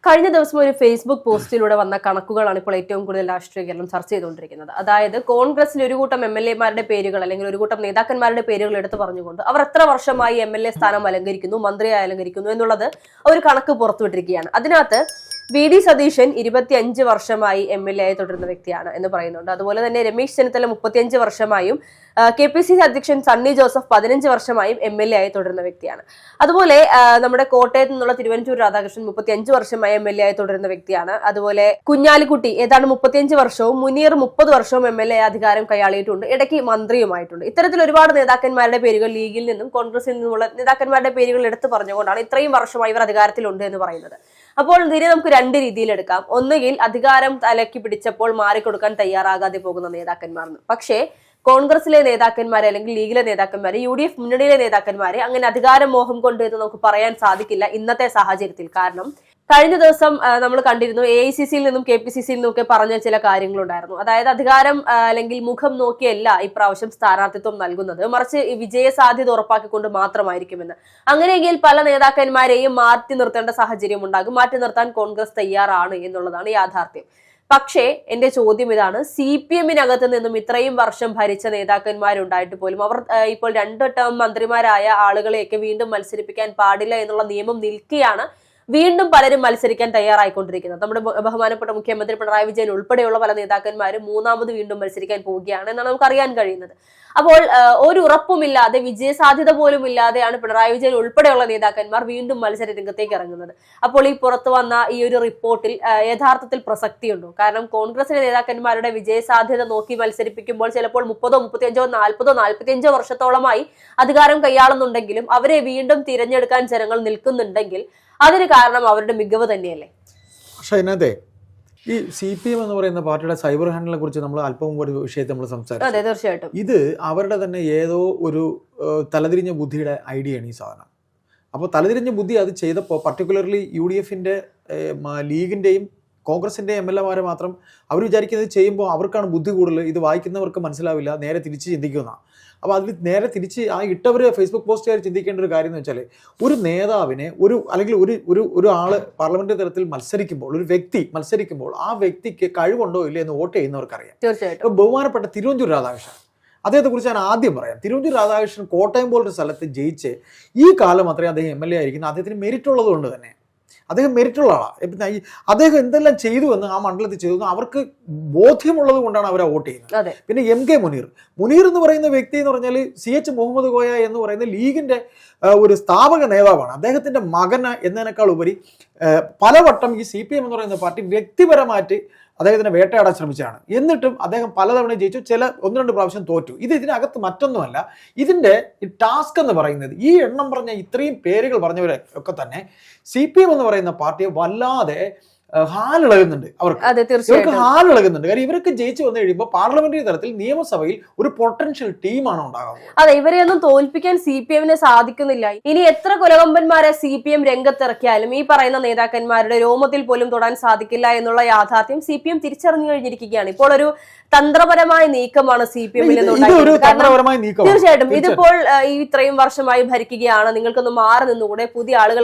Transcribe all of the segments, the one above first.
കഴിഞ്ഞ ദിവസം ഒരു ഫേസ്ബുക്ക് പോസ്റ്റിലൂടെ വന്ന കണക്കുകളാണ് ഇപ്പോൾ ഏറ്റവും കൂടുതൽ രാഷ്ട്രീയ കേരളം ചർച്ച ചെയ്തുകൊണ്ടിരിക്കുന്നത്. അതായത് കോൺഗ്രസിൽ ഒരു കൂട്ടം MLA-മാരുടെ പേരുകൾ അല്ലെങ്കിൽ ഒരു കൂട്ടം നേതാക്കന്മാരുടെ പേരുകൾ എടുത്തു പറഞ്ഞുകൊണ്ട് അവർ എത്ര വർഷമായി MLA സ്ഥാനം അലങ്കരിക്കുന്നു, മന്ത്രിയായി അലങ്കരിക്കുന്നു എന്നുള്ളത് ഒരു കണക്ക് പുറത്തുവിട്ടിരിക്കുകയാണ്. അതിനകത്ത് VD സതീശൻ 25 വർഷമായി MLA ആയി തുടരുന്ന വ്യക്തിയാണ് എന്ന് പറയുന്നുണ്ട്. അതുപോലെ തന്നെ രമേശ് ചെന്നിത്തല 35 വർഷമായും KPCC അധ്യക്ഷൻ സണ്ണി ജോസഫ് 15 വർഷമായും MLA ആയി തുടരുന്ന വ്യക്തിയാണ്. അതുപോലെ നമ്മുടെ കോട്ടയത്ത് നിന്നുള്ള തിരുവഞ്ചൂർ രാധാകൃഷ്ണൻ 35 വർഷമായി MLA ആയി തുടരുന്ന വ്യക്തിയാണ്. അതുപോലെ കുഞ്ഞാലിക്കുട്ടി ഏതാണ്ട് 35 വർഷവും മുനീർ 30 വർഷവും MLA അധികാരം കൈയാളിയിട്ടുണ്ട്. ഇടയ്ക്ക് മന്ത്രിയുമായിട്ടുണ്ട്. ഇത്തരത്തിൽ ഒരുപാട് നേതാക്കന്മാരുടെ പേരുകൾ ലീഗിൽ നിന്നും കോൺഗ്രസിൽ നിന്നുമുള്ള നേതാക്കന്മാരുടെ പേരുകൾ എടുത്തു പറഞ്ഞുകൊണ്ടാണ് ഇത്രയും വർഷമായി ഇവർ അധികാരത്തിലുണ്ട് എന്ന് പറയുന്നത്. അപ്പോൾ ഇതിനെ നമുക്ക് രണ്ട് രീതിയിൽ എടുക്കാം. ഒന്നുകിൽ അധികാരം തലയ്ക്ക് പിടിച്ചപ്പോൾ മാറിക്കൊടുക്കാൻ തയ്യാറാകാതെ പോകുന്ന നേതാക്കന്മാർ. പക്ഷേ കോൺഗ്രസിലെ നേതാക്കന്മാരെ അല്ലെങ്കിൽ ലീഗിലെ നേതാക്കന്മാരെ, UDF മുന്നണിയിലെ നേതാക്കന്മാരെ അങ്ങനെ അധികാരമോഹം കൊണ്ട് എന്ന് നമുക്ക് പറയാൻ സാധിക്കില്ല ഇന്നത്തെ സാഹചര്യത്തിൽ. കാരണം കഴിഞ്ഞ ദിവസം നമ്മൾ കണ്ടിരുന്നു AICC-യിൽ നിന്നും KPCC-യിൽ നിന്നും ഒക്കെ പറഞ്ഞ ചില കാര്യങ്ങളുണ്ടായിരുന്നു. അതായത് അധികാരം അല്ലെങ്കിൽ മുഖം നോക്കിയല്ല ഇപ്രാവശ്യം സ്ഥാനാർത്ഥിത്വം നൽകുന്നത്, മറിച്ച് വിജയ സാധ്യത ഉറപ്പാക്കിക്കൊണ്ട് മാത്രമായിരിക്കുമെന്ന്. അങ്ങനെയെങ്കിൽ പല നേതാക്കന്മാരെയും മാറ്റി നിർത്തേണ്ട സാഹചര്യം ഉണ്ടാകും. മാറ്റി നിർത്താൻ കോൺഗ്രസ് തയ്യാറാണ് എന്നുള്ളതാണ് യാഥാർത്ഥ്യം. പക്ഷേ എന്റെ ചോദ്യം ഇതാണ്, CPM-നകത്ത് നിന്നും ഇത്രയും വർഷം ഭരിച്ച നേതാക്കന്മാരുണ്ടായിട്ട് പോലും അവർ ഇപ്പോൾ 2 ടേം മന്ത്രിമാരായ ആളുകളെയൊക്കെ വീണ്ടും മത്സരിപ്പിക്കാൻ പാടില്ല എന്നുള്ള നിയമം നിൽക്കുകയാണ് വീണ്ടും പലരും മത്സരിക്കാൻ തയ്യാറായിക്കൊണ്ടിരിക്കുന്നത്. നമ്മുടെ ബഹുമാനപ്പെട്ട മുഖ്യമന്ത്രി പിണറായി വിജയൻ ഉൾപ്പെടെയുള്ള പല നേതാക്കന്മാരും മൂന്നാമത് വീണ്ടും മത്സരിക്കാൻ പോവുകയാണ് എന്നാണ് നമുക്ക് അറിയാൻ കഴിയുന്നത്. അപ്പോൾ ഒരു ഉറപ്പുമില്ലാതെ, വിജയസാധ്യത പോലും ഇല്ലാതെയാണ് പിണറായി വിജയൻ ഉൾപ്പെടെയുള്ള നേതാക്കന്മാർ വീണ്ടും മത്സര രംഗത്തേക്ക് ഇറങ്ങുന്നത്. അപ്പോൾ ഈ പുറത്തു വന്ന ഈ ഒരു റിപ്പോർട്ടിൽ യഥാർത്ഥത്തിൽ പ്രസക്തിയുണ്ടോ? കാരണം കോൺഗ്രസിലെ നേതാക്കന്മാരുടെ വിജയസാധ്യത നോക്കി മത്സരിപ്പിക്കുമ്പോൾ ചിലപ്പോൾ 30, 35, 40, 45 വർഷത്തോളമായി അധികാരം കൈയാളുന്നുണ്ടെങ്കിലും അവരെ വീണ്ടും തിരഞ്ഞെടുക്കാൻ ജനങ്ങൾ നിൽക്കുന്നുണ്ടെങ്കിൽ അതിന് കാരണം അവരുടെ മികവ് തന്നെയല്ലേ? പക്ഷെ അതിനകത്തെ ഈ CPM എന്ന് പറയുന്ന പാർട്ടിയുടെ സൈബർ ഹാൻഡിലിനെ കുറിച്ച് നമ്മൾ അല്പം ഒരു വിഷയത്തെ നമ്മൾ സംസാരിച്ചു. അതെ, തീർച്ചയായിട്ടും. ഇത് അവരുടെ തന്നെ ഏതോ ഒരു തലതിരിഞ്ഞ ബുദ്ധിയുടെ ഐഡിയയാണ് ഈ സാധനം. അപ്പോൾ തലതിരിഞ്ഞ ബുദ്ധി അത് ചെയ്തപ്പോൾ പർട്ടിക്കുലർലി UDF-ന്റെ ലീഗിൻ്റെയും കോൺഗ്രസിൻ്റെയും MLA-മാരെ മാത്രം അവർ വിചാരിക്കുന്നത് ചെയ്യുമ്പോൾ അവർക്കാണ് ബുദ്ധി കൂടുതൽ, ഇത് വായിക്കുന്നവർക്ക് മനസ്സിലാവില്ല, നേരെ തിരിച്ച് ചിന്തിക്കുന്ന. അപ്പോൾ അതിൽ നേരെ തിരിച്ച് ആ ഇട്ടവർ ഫേസ്ബുക്ക് പോസ്റ്റുകാർ ചിന്തിക്കേണ്ട ഒരു കാര്യം എന്ന് വെച്ചാൽ, ഒരു നേതാവിനെ അല്ലെങ്കിൽ ഒരു ആള് പാർലമെന്റ് തലത്തിൽ മത്സരിക്കുമ്പോൾ, ഒരു വ്യക്തി മത്സരിക്കുമ്പോൾ ആ വ്യക്തിക്ക് കഴിവുണ്ടോ ഇല്ലേ എന്ന് വോട്ട് ചെയ്യുന്നവർക്കറിയാം. തീർച്ചയായിട്ടും. ബഹുമാനപ്പെട്ട തിരുവഞ്ചൂർ രാധാകൃഷ്ണൻ, അദ്ദേഹത്തെ കുറിച്ച് ഞാൻ ആദ്യം പറയാം. തിരുവഞ്ചൂർ രാധാകൃഷ്ണൻ കോട്ടയം പോലൊരു സ്ഥലത്ത് ജയിച്ച് ഈ കാലം അത്രയും അദ്ദേഹം MLA ആയിരിക്കുന്നത് അദ്ദേഹത്തിന് മെരിറ്റ് ഉള്ളത് കൊണ്ട് തന്നെ. അദ്ദേഹം മെരിറ്റുള്ള ആളാണ്. അദ്ദേഹം എന്തെല്ലാം ചെയ്തു എന്ന് ആ മണ്ഡലത്തിൽ ചെയ്തു അവർക്ക് ബോധ്യമുള്ളത് കൊണ്ടാണ് അവർ വോട്ട് ചെയ്യുന്നത്. പിന്നെ MK മുനീർ എന്ന് പറയുന്ന വ്യക്തി എന്ന് പറഞ്ഞാൽ CH മുഹമ്മദ് കോയ എന്ന് പറയുന്ന ലീഗിന്റെ ഒരു സ്ഥാപക നേതാവാണ്. അദ്ദേഹത്തിന്റെ മകന് എന്നതിനേക്കാൾ ഉപരി പലവട്ടം ഈ CPM എന്ന് പറയുന്ന പാർട്ടി വ്യക്തിപരമായിട്ട് അദ്ദേഹത്തിനെ വേട്ടയാടാൻ ശ്രമിച്ചതാണ്. എന്നിട്ടും അദ്ദേഹം പലതവണ ജയിച്ചു, 1-2 പ്രാവശ്യം തോറ്റു. ഇതിനകത്ത് മറ്റൊന്നുമല്ല, ഇതിന്റെ ടാസ്ക് എന്ന് പറയുന്നത് ഈ എണ്ണം പറഞ്ഞ ഇത്രയും പേരുകൾ പറഞ്ഞവരെ ഒക്കെ തന്നെ CPM എന്ന് പറയുന്ന പാർട്ടിയെ വല്ലാതെ ഹാലിളകുന്നുണ്ട്. ഇവർക്ക് ഹാലിളകുന്നുണ്ട്. കാര്യം ഇവർക്ക് ജയിച്ചു വന്നു കഴിയുമ്പോൾ പാർലമെന്ററി തലത്തിൽ നിയമസഭയിൽ ഒരു പൊട്ടൻഷ്യൽ ടീമാണ് ഉണ്ടാകുന്നത്. അതെ, ഇവരെയൊന്നും തോൽപ്പിക്കാൻ CPM-ന് സാധിക്കുന്നില്ല. ഇനി എത്ര കൊലകൊമ്പന്മാരെ CPM രംഗത്തിറക്കിയാലും ഈ പറയുന്ന നേതാക്കന്മാരുടെ രോമത്തിൽ പോലും തൊടാൻ സാധിക്കില്ല എന്നുള്ള യാഥാർത്ഥ്യം CPM തിരിച്ചറിഞ്ഞു കഴിഞ്ഞിരിക്കുകയാണ്. ഇപ്പോൾ ഒരു തന്ത്രപരമായ നീക്കമാണ് CPM-ൽ തീർച്ചയായിട്ടും. ഇതിപ്പോൾ ഈ ഇത്രയും വർഷമായി ഭരിക്കുകയാണ്, നിങ്ങൾക്കൊന്ന് മാറി നിന്നുകൂടെ, പുതിയ ആളുകൾ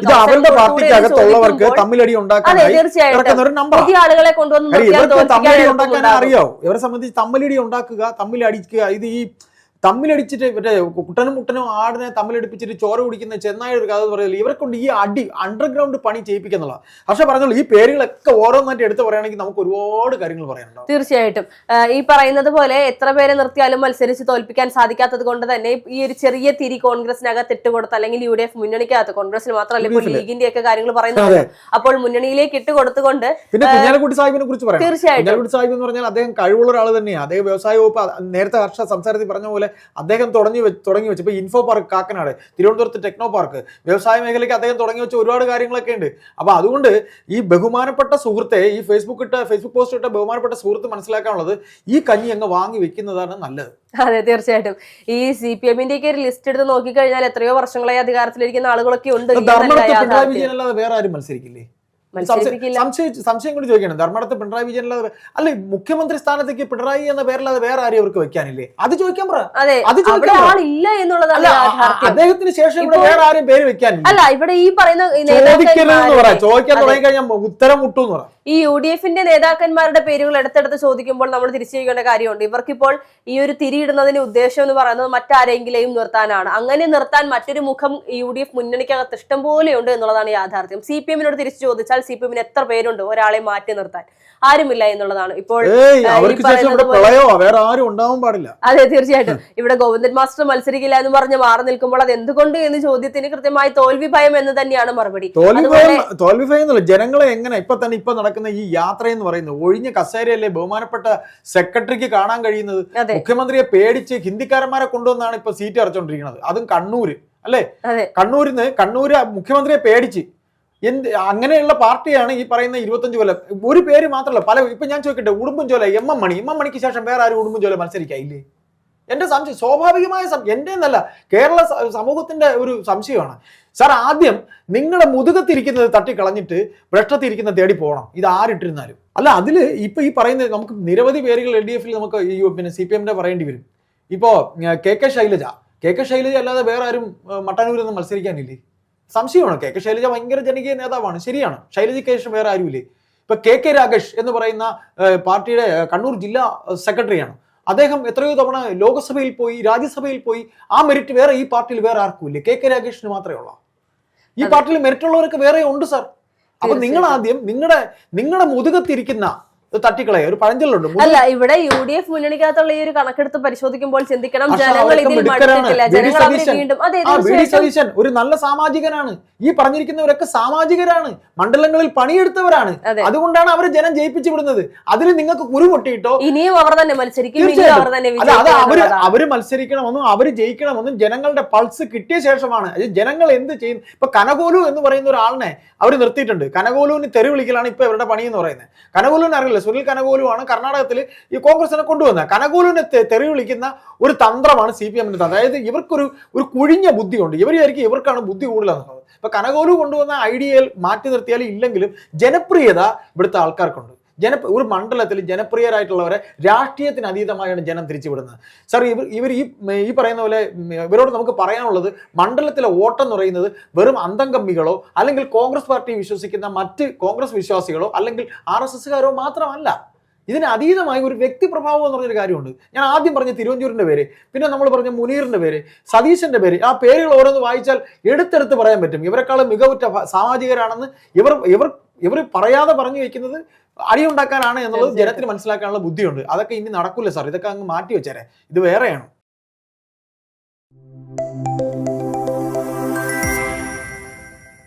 പുതിയ ആളുകളെ കൊണ്ടുവന്ന് അറിയാവോ ഇവരെ സംബന്ധിച്ച് തമ്മിലടി ഉണ്ടാക്കുക, തമ്മിലടിക്കുക. ഇത് ഈ തമ്മിലടിച്ചിട്ട് മറ്റേ കുട്ടനും ആടിനെ തമ്മിലടിപ്പിച്ചിട്ട് ചോര കുടിക്കുന്ന ചെന്നായ ഒരു കഥ പറയില്ല. ഇവരെ കൊണ്ട് ഈ അണ്ടർഗ്രൗണ്ട് പണി ചെയ്യിപ്പിക്കുന്നുള്ള. പക്ഷെ പറഞ്ഞോളൂ, ഈ പേരുകളൊക്കെ ഓരോന്നായിട്ട് എടുത്ത് പറയുകയാണെങ്കിൽ നമുക്ക് ഒരുപാട് കാര്യങ്ങൾ പറയാനുണ്ടാവും. തീർച്ചയായിട്ടും. ഈ പറയുന്നത് പോലെ എത്ര പേരെ നിർത്തിയാലും മത്സരിച്ച് തോൽപ്പിക്കാൻ സാധിക്കാത്തത് കൊണ്ട് തന്നെ ഈ ഒരു ചെറിയ തിരി കോൺഗ്രസിനകത്ത് ഇട്ടുകൊടുത്ത്, അല്ലെങ്കിൽ UDF മുന്നണിക്കകത്ത്, കോൺഗ്രസിന് മാത്രമല്ല ഇപ്പോൾ ലീഗിന്റെ ഒക്കെ കാര്യങ്ങൾ പറയുന്നത്, അപ്പോൾ മുന്നണിയിലേക്ക് ഇട്ടുകൊടുത്തുകൊണ്ട് പിന്നെ കുഞ്ഞാലിക്കുട്ടി സാഹിബിനെ കുറിച്ച് പറയാം. തീർച്ചയായിട്ടും. കുഞ്ഞാലിക്കുട്ടി സാഹിബ് എന്ന് പറഞ്ഞാൽ അദ്ദേഹം കഴിവുള്ള ഒരാൾ തന്നെയാണ്. അദ്ദേഹം വ്യവസായ വകുപ്പ് നേരത്തെ ഹർഷ സംസാരത്തിൽ പറഞ്ഞ പോലെ അദ്ദേഹം തുടങ്ങി വെച്ച് ഇപ്പൊ ഇൻഫോ പാർക്ക് കാക്കനാട്, തിരുവനന്തപുരത്ത് ടെക്നോ പാർക്ക്, വ്യവസായ മേഖലയ്ക്ക് അദ്ദേഹം തുടങ്ങി വെച്ച ഒരുപാട് കാര്യങ്ങളൊക്കെ ഉണ്ട്. അപ്പൊ അതുകൊണ്ട് ഈ ബഹുമാനപ്പെട്ട സുഹൃത്തെ, ഈ ഫേസ്ബുക്ക് പോസ്റ്റ് ഇട്ട ബഹുമാനപ്പെട്ട സുഹൃത്ത് മനസ്സിലാക്കാനുള്ളത്, ഈ കഞ്ഞി അങ്ങ് വാങ്ങി വെക്കുന്നതാണ് നല്ലത്. അതെ, തീർച്ചയായിട്ടും. ഈ CPM-ന്റെ ഒരു ലിസ്റ്റ് എടുത്ത് നോക്കിക്കഴിഞ്ഞാൽ എത്രയോ വർഷങ്ങളായി അധികാരത്തിലിരിക്കുന്ന ആളുകളൊക്കെ ഉണ്ട്. പിണറായി വിജയൻ അല്ലാതെ വേറെ ആരും മത്സരിക്കില്ലേ? സംശയം കൂടി ചോദിക്കണം. ധർമ്മടത്ത് പിണറായി വിജയൻ അല്ലാതെ അല്ലെ മുഖ്യമന്ത്രി സ്ഥാനത്തേക്ക് പിണറായി എന്ന പേരല്ലാതെ വേറെ ആരെയും അവർക്ക് വെക്കാനില്ലേ? അത് ചോദിക്കാൻ പറ. അത് ആളില്ല എന്നുള്ളതാണ് അദ്ദേഹത്തിന് ശേഷം ഇവിടെ വേറെ ആരെയും പേര് വെക്കാനില്ല. അല്ല, ഇവിടെ ഈ പറയുന്ന ചോദിക്കാൻ തുടങ്ങി കഴിഞ്ഞാൽ ഉത്തരം മുട്ടു എന്ന് പറയാം. ഈ UDF-ന്റെ നേതാക്കന്മാരുടെ പേരുകൾ എടുത്തെടുത്ത് ചോദിക്കുമ്പോൾ നമ്മൾ തിരിച്ചു ചോദിക്കേണ്ട കാര്യമുണ്ട്. ഇവർക്കിപ്പോൾ ഈ ഒരു തിരിയിടുന്നതിന്റെ ഉദ്ദേശം എന്ന് പറയുന്നത് മറ്റാരെങ്കിലെയും നിർത്താനാണ്. അങ്ങനെ നിർത്താൻ മറ്റൊരു മുഖം UDF മുന്നണിക്കകത്ത് ഇഷ്ടം പോലെയുണ്ട് എന്നുള്ളതാണ് യാഥാർത്ഥ്യം. CPM-നോട് തിരിച്ചു ചോദിച്ചാൽ CPM-ന് എത്ര പേരുണ്ട് ഒരാളെ മാറ്റി നിർത്താൻ? ആരുമില്ല എന്നുള്ളതാണ്. ഇപ്പോൾ വേറെ ആരും ഉണ്ടാവാൻ പാടില്ല. അതെ, തീർച്ചയായിട്ടും. ഇവിടെ ഗോവിന്ദൻ മാസ്റ്റർ മത്സരിക്കില്ല എന്ന് പറഞ്ഞ് മാറി നിൽക്കുമ്പോൾ അത് എന്തുകൊണ്ട് എന്ന് ചോദ്യത്തിന് കൃത്യമായി തോൽവി ഭയം എന്ന് തന്നെയാണ് മറുപടി. തോൽവി ഭയം എന്നല്ല, ജനങ്ങളെ എങ്ങനെ ഇപ്പൊ നടക്കുന്ന ഈ യാത്ര എന്ന് പറയുന്നത് ഒഴിഞ്ഞ കസേരയല്ലേ ബഹുമാനപ്പെട്ട സെക്രട്ടറിക്ക് കാണാൻ കഴിയുന്നത്? മുഖ്യമന്ത്രിയെ പേടിച്ച് ഹിന്ദിക്കാരന്മാരെ കൊണ്ടുവന്നാണ് ഇപ്പൊ സീറ്റ് അടച്ചോണ്ടിരിക്കുന്നത്. അതും കണ്ണൂര് അല്ലെ? കണ്ണൂര് മുഖ്യമന്ത്രിയെ പേടിച്ച് അങ്ങനെയുള്ള പാർട്ടിയാണ് ഈ പറയുന്ന 25 കൊല്ലം. ഒരു പേര് മാത്രമല്ല, പല. ഇപ്പൊ ഞാൻ ചോദിക്കട്ടെ, ഉടുമ്പൻചോല എം എം മണിക്ക് ശേഷം വേറെ ആരും ഉടുമ്പൻചോല മത്സരിക്കായില്ലേ? എന്റെ സംശയം, സ്വാഭാവികമായ എന്റെ എന്നല്ല, കേരള സമൂഹത്തിന്റെ ഒരു സംശയമാണ്. സാർ, ആദ്യം നിങ്ങളുടെ മുതുകത്തിരിക്കുന്നത് തട്ടിക്കളഞ്ഞിട്ട് ഭ്രഷ്ടത്തിരിക്കുന്ന തേടി പോകണം. ഇത് ആരിട്ടിരുന്നാലും അല്ല. അതില് ഇപ്പൊ ഈ പറയുന്നത് നമുക്ക് നിരവധി പേരുകൾ LDF-ൽ നമുക്ക് പിന്നെ CPM-ന്റെ പറയേണ്ടി വരും. ഇപ്പോ KK ശൈലജ അല്ലാതെ വേറെ ആരും മട്ടാന്നൂരിൽ നിന്ന് മത്സരിക്കാനില്ലേ? സംശയമാണ്. KK ശൈലജ ഭയങ്കര ജനകീയ നേതാവാണ്, ശരിയാണ്. ശൈലജയ്ക്ക് ശേഷം വേറെ ആരുമില്ലേ? ഇപ്പൊ KK രാഗേഷ് എന്ന് പറയുന്ന പാർട്ടിയുടെ കണ്ണൂർ ജില്ലാ സെക്രട്ടറിയാണ്. അദ്ദേഹം എത്രയോ തവണ ലോക്സഭയിൽ പോയി, രാജ്യസഭയിൽ പോയി. ആ മെറിറ്റ് വേറെ ഈ പാർട്ടിയിൽ വേറെ ആർക്കും ഇല്ലേ? KK രാഗേഷിന് മാത്രമേ ഉള്ളൂ. ഈ പാർട്ടിയിൽ മെറിറ്റ് ഉള്ളവരൊക്കെ വേറെ ഉണ്ട് സാർ. അപ്പൊ നിങ്ങൾ ആദ്യം നിങ്ങളുടെ മുതുകത്തിരിക്കുന്ന തട്ടിക്കളയ ഒരു പഴഞ്ചൊല്ലുണ്ട്. അല്ല, ഇവിടെ UDF മുന്നണിക്കകത്തുള്ള ഈ ഒരു കണക്കെടുത്ത് പരിശോധിക്കുമ്പോൾ ചിന്തിക്കണം, ജനങ്ങൾ ഇതിൽ മടുത്തിട്ടില്ല. സതീശൻ ഒരു നല്ല സാമാജികനാണ്. ഈ പറഞ്ഞിരിക്കുന്നവരൊക്കെ സാമാജികരാണ്, മണ്ഡലങ്ങളിൽ പണിയെടുത്തവരാണ്. അതുകൊണ്ടാണ് അവരെ ജനം ജയിപ്പിച്ചു വിടുന്നത്. അതിൽ നിങ്ങൾക്ക് കുരു പൊട്ടിയിട്ടോ ഇനിയും അവർ തന്നെ മത്സരിക്കും. അവര് മത്സരിക്കണമെന്നും അവര് ജയിക്കണമെന്നും ജനങ്ങളുടെ പൾസ് കിട്ടിയ ശേഷമാണ്. ജനങ്ങൾ എന്ത് ചെയ്യും? ഇപ്പൊ കനകോലു എന്ന് പറയുന്ന ഒരാളിനെ അവർ നിർത്തിയിട്ടുണ്ട്. കനകോലുവിന് തെറി വിളിക്കലാണ് ഇപ്പൊ ഇവരുടെ പണി എന്ന് പറയുന്നത്. കനകോലുവിന് അറിയില്ല, സുനിൽ കനകോലുവാണ് കർണാടകത്തിൽ ഈ കോൺഗ്രസിനെ കൊണ്ടുവന്നത്. കനകോലുവിനെ തെറി വിളിക്കുന്ന ഒരു തന്ത്രമാണ് CPM-ന്റെ തന്ത്രം. അതായത് ഇവർക്കൊരു കുഴിഞ്ഞ ബുദ്ധിയുണ്ട്. ഇവരായിരിക്കും ഇവർക്കാണ് ബുദ്ധി കൂടുതലെന്നുള്ളത്. ഇപ്പൊ കനകോലു കൊണ്ടുവന്ന ഐഡിയയിൽ മാറ്റി നിർത്തിയാലും ഇല്ലെങ്കിലും ജനപ്രിയത ഇവിടുത്തെ ആൾക്കാർക്കുണ്ട്. ഒരു മണ്ഡലത്തിൽ ജനപ്രിയരായിട്ടുള്ളവരെ രാഷ്ട്രീയത്തിന് അതീതമായാണ് ജനം തിരിച്ചുവിടുന്നത്. സാർ, ഇവർ ഈ പറയുന്ന പോലെ ഇവരോട് നമുക്ക് പറയാനുള്ളത്, മണ്ഡലത്തിലെ വോട്ടെന്ന് പറയുന്നത് വെറും അന്തംകമ്മികളോ അല്ലെങ്കിൽ കോൺഗ്രസ് പാർട്ടി വിശ്വസിക്കുന്ന മറ്റ് കോൺഗ്രസ് വിശ്വാസികളോ അല്ലെങ്കിൽ RSSകാരോ മാത്രമല്ല. ഇതിന് അതീതമായി ഒരു വ്യക്തിപ്രഭാവം എന്ന് പറഞ്ഞൊരു കാര്യമുണ്ട്. ഞാൻ ആദ്യം പറഞ്ഞ തിരുവഞ്ചൂരിന്റെ പേര്, പിന്നെ നമ്മൾ പറഞ്ഞ മുനീറിന്റെ പേര്, സതീശന്റെ പേര്, ആ പേരുകൾ ഓരോന്ന് വായിച്ചാൽ എടുത്തെടുത്ത് പറയാൻ പറ്റും ഇവരെക്കാളും മികവുറ്റ സാമാജികരാണെന്ന്. ഇവർ പറയാതെ പറഞ്ഞു വെക്കുന്നത് അടിയുണ്ടാക്കാനാണ് എന്നുള്ളത് ജനത്തിന് മനസ്സിലാക്കാനുള്ള ബുദ്ധിയുണ്ട്. അതൊക്കെ ഇനി നടക്കൂല സാർ. ഇതൊക്കെ അങ്ങ് മാറ്റി വെച്ചേരെ. ഇത് വേറെയാണ്.